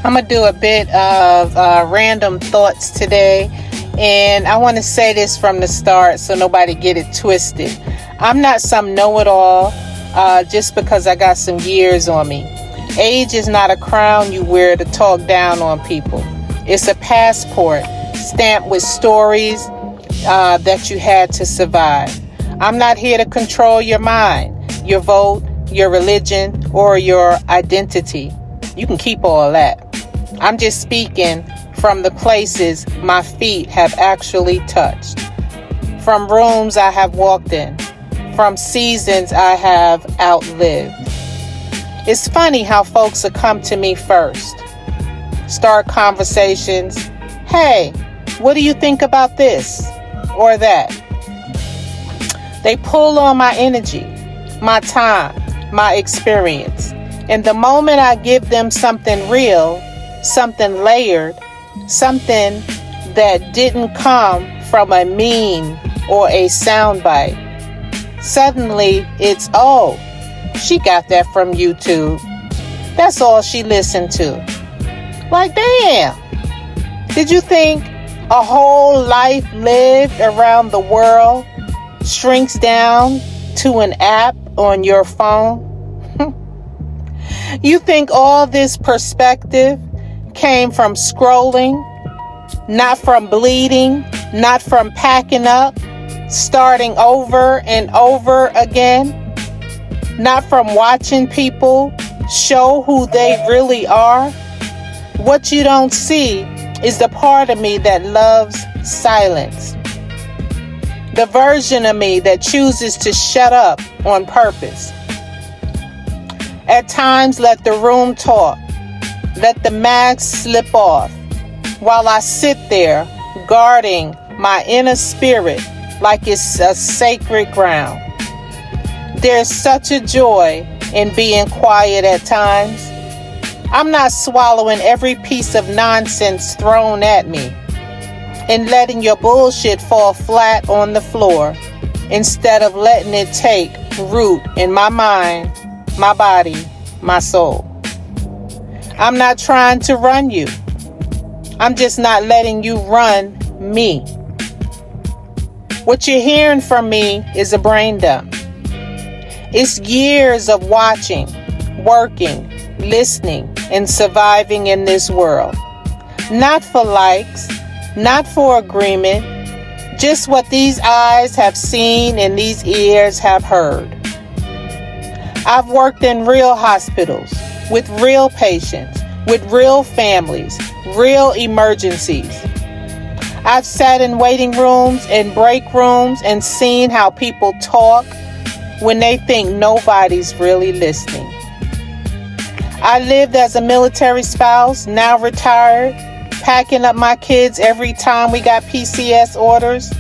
I'm going to do a bit of random thoughts today. And I want to say this from the start so nobody get it twisted. I'm not some know-it-all just because I got some years on me. Age is not a crown you wear to talk down on people. It's a passport stamped with stories that you had to survive. I'm not here to control your mind, your vote, your religion, or your identity. You can keep all that. I'm just speaking from the places my feet have actually touched, from rooms I have walked in, from seasons I have outlived. It's funny how folks will come to me first, start conversations. Hey, what do you think about this or that? They pull on my energy, my time, my experience. And the moment I give them something real, something layered, something that didn't come from a meme or a soundbite, suddenly it's, oh, she got that from YouTube. That's all she listened to. Like, damn. Did you think a whole life lived around the world shrinks down to an app on your phone? You think all this perspective came from scrolling, not from bleeding, not from packing up, starting over and over again, not from watching people show who they really are? What you don't see is the part of me that loves silence. The version of me that chooses to shut up on purpose. At times, let the room talk. Let the mask slip off while I sit there guarding my inner spirit like it's a sacred ground. There's such a joy in being quiet at times. I'm not swallowing every piece of nonsense thrown at me and letting your bullshit fall flat on the floor instead of letting it take root in my mind, my body, my soul. I'm not trying to run you. I'm just not letting you run me. What you're hearing from me is a brain dump. It's years of watching, working, listening, and surviving in this world. Not for likes, not for agreement, just what these eyes have seen and these ears have heard. I've worked in real hospitals, with real patients, with real families, real emergencies. I've sat in waiting rooms and break rooms and seen how people talk when they think nobody's really listening. I lived as a military spouse, now retired, packing up my kids every time we got PCS orders,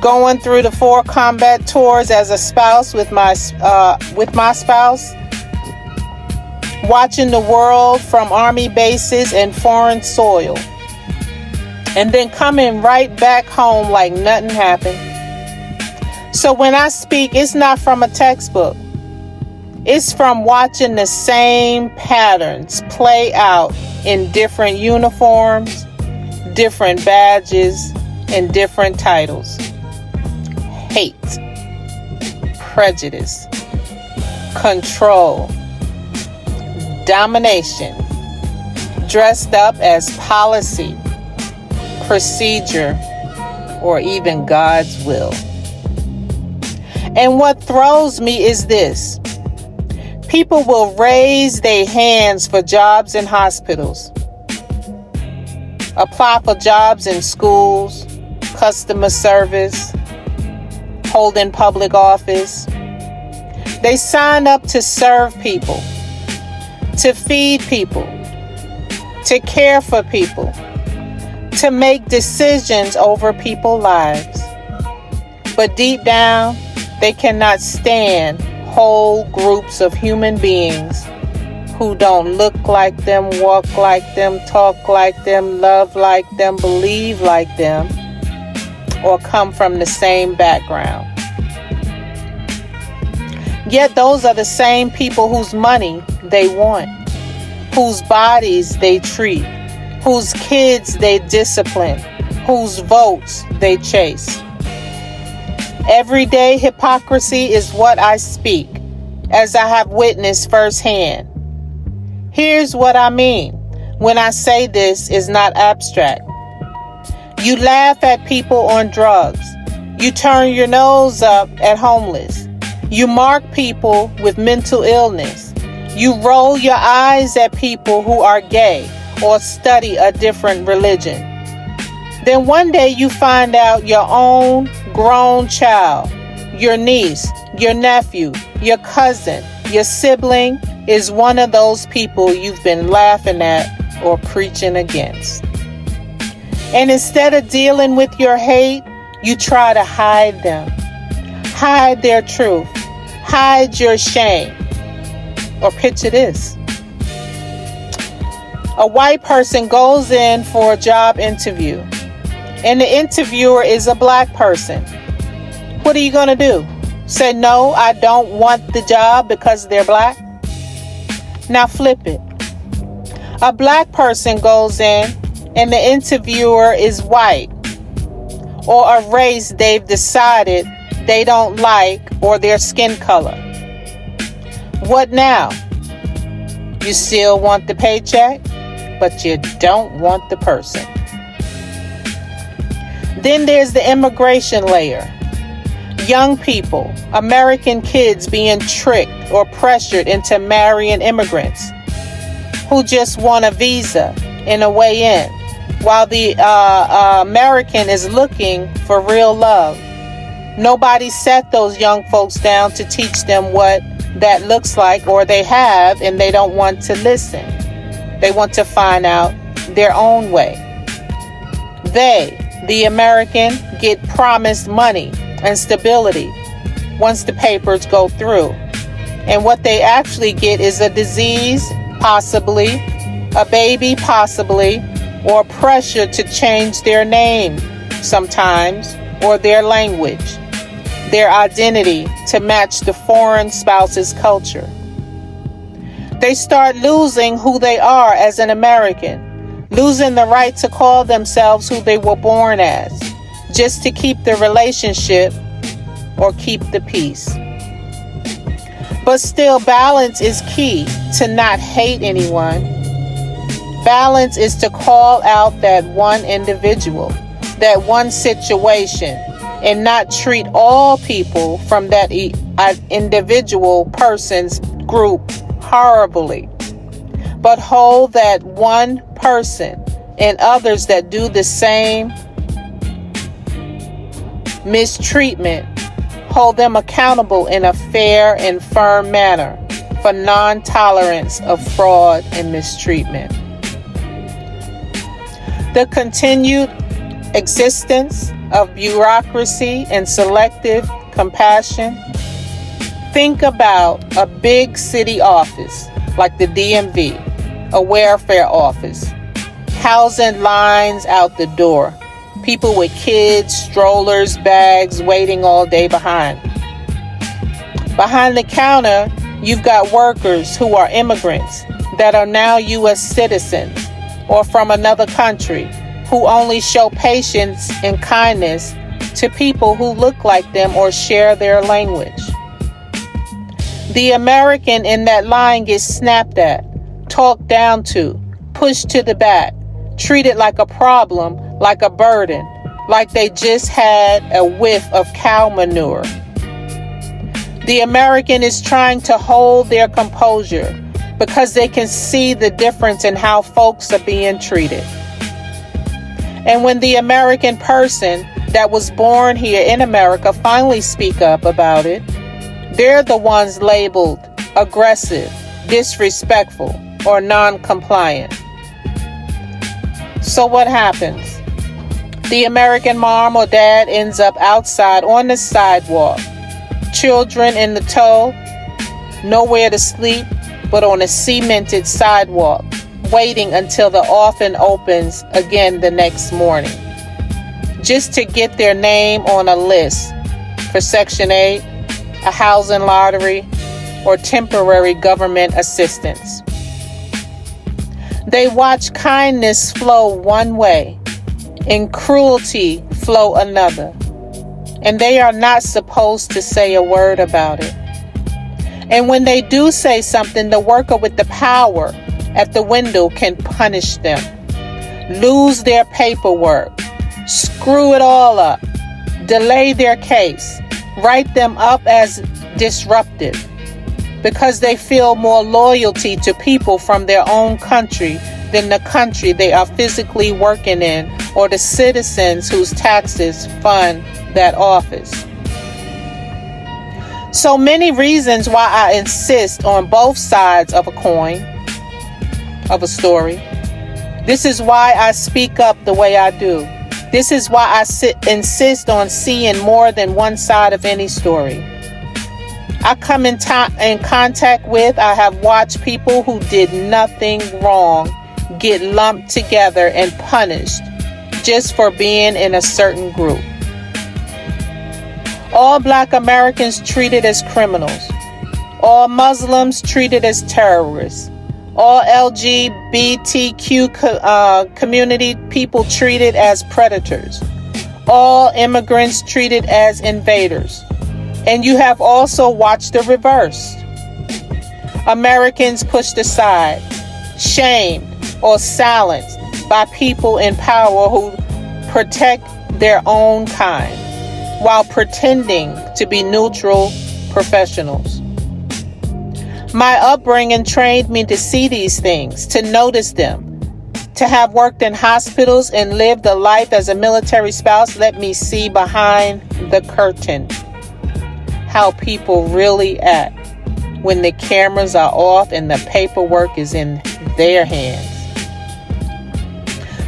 going through the 4 combat tours as a spouse with my spouse, watching the world from army bases and foreign soil, and then coming right back home like nothing happened. So when I speak, it's not from a textbook. It's from watching the same patterns play out in different uniforms, different badges, and different titles. Hate, prejudice, control, domination, dressed up as policy, procedure, or even God's will. And what throws me is this. People will raise their hands for jobs in hospitals, apply for jobs in schools, customer service, holding public office. They sign up to serve people, to feed people, to care for people, to make decisions over people's lives. But deep down, they cannot stand whole groups of human beings who don't look like them, walk like them, talk like them, love like them, believe like them, or come from the same background. Yet those are the same people whose money they want, whose bodies they treat, whose kids they discipline, whose votes they chase. Everyday hypocrisy is what I speak, as I have witnessed firsthand. Here's what I mean when I say this is not abstract. You laugh at people on drugs. You turn your nose up at homeless. You mark people with mental illness. You roll your eyes at people who are gay or study a different religion. Then one day you find out your own grown child, your niece, your nephew, your cousin, your sibling is one of those people you've been laughing at or preaching against. And instead of dealing with your hate, you try to hide them. Hide their truth. Hide your shame. Or picture this. A white person goes in for a job interview, and the interviewer is a black person. What are you going to do? Say, no, I don't want the job because they're black? Now flip it. A black person goes in and the interviewer is white, or a race they've decided they don't like, or their skin color. What now? You still want the paycheck, but you don't want the person. Then there's the immigration layer. Young people, American kids being tricked or pressured into marrying immigrants who just want a visa and a way in, while the American is looking for real love. Nobody set those young folks down to teach them what that looks like, or they have, and they don't want to listen. They want to find out their own way. They, the American, get promised money and stability once the papers go through. And what they actually get is a disease, possibly, a baby, possibly, or pressure to change their name sometimes, or their language, their identity to match the foreign spouse's culture. They start losing who they are as an American, losing the right to call themselves who they were born as, just to keep the relationship or keep the peace. But still, balance is key to not hate anyone. Balance is to call out that one individual, that one situation, and not treat all people from that individual person's group horribly, but hold that one person and others that do the same mistreatment, hold them accountable in a fair and firm manner for non-tolerance of fraud and mistreatment. The continued existence of bureaucracy and selective compassion. Think about a big city office like the DMV, a welfare office, housing lines out the door, people with kids, strollers, bags, waiting all day behind. Behind the counter, you've got workers who are immigrants that are now U.S. citizens or from another country, who only show patience and kindness to people who look like them or share their language. The American in that line gets snapped at, talked down to, pushed to the back, treated like a problem, like a burden, like they just had a whiff of cow manure. The American is trying to hold their composure because they can see the difference in how folks are being treated. And when the American person that was born here in America finally speak up about it, they're the ones labeled aggressive, disrespectful, or non-compliant. So what happens? The American mom or dad ends up outside on the sidewalk, children in the tow, nowhere to sleep but on a cemented sidewalk, waiting until the office opens again the next morning, just to get their name on a list for Section 8, a housing lottery, or temporary government assistance. They watch kindness flow one way and cruelty flow another. And they are not supposed to say a word about it. And when they do say something, the worker with the power at the window can punish them, lose their paperwork, screw it all up, delay their case, write them up as disruptive, because they feel more loyalty to people from their own country than the country they are physically working in or the citizens whose taxes fund that office. So many reasons why I insist on both sides of a coin, of a story. This is why I speak up the way I do. This is why I insist on seeing more than one side of any story. I come in contact with, I have watched people who did nothing wrong get lumped together and punished just for being in a certain group. All Black Americans treated as criminals. All Muslims treated as terrorists. All LGBTQ community people treated as predators. All immigrants treated as invaders. And you have also watched the reverse. Americans pushed aside, shamed, or silenced by people in power who protect their own kind while pretending to be neutral professionals. My upbringing trained me to see these things, to notice them. To have worked in hospitals and lived a life as a military spouse let me see behind the curtain how people really act when the cameras are off and the paperwork is in their hands.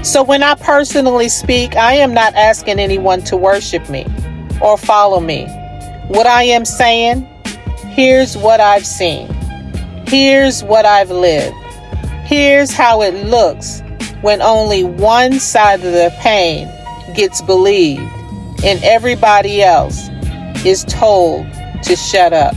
So when I personally speak, I am not asking anyone to worship me or follow me. What I am saying, here's what I've seen. Here's what I've lived. Here's how it looks when only one side of the pain gets believed and everybody else is told to shut up.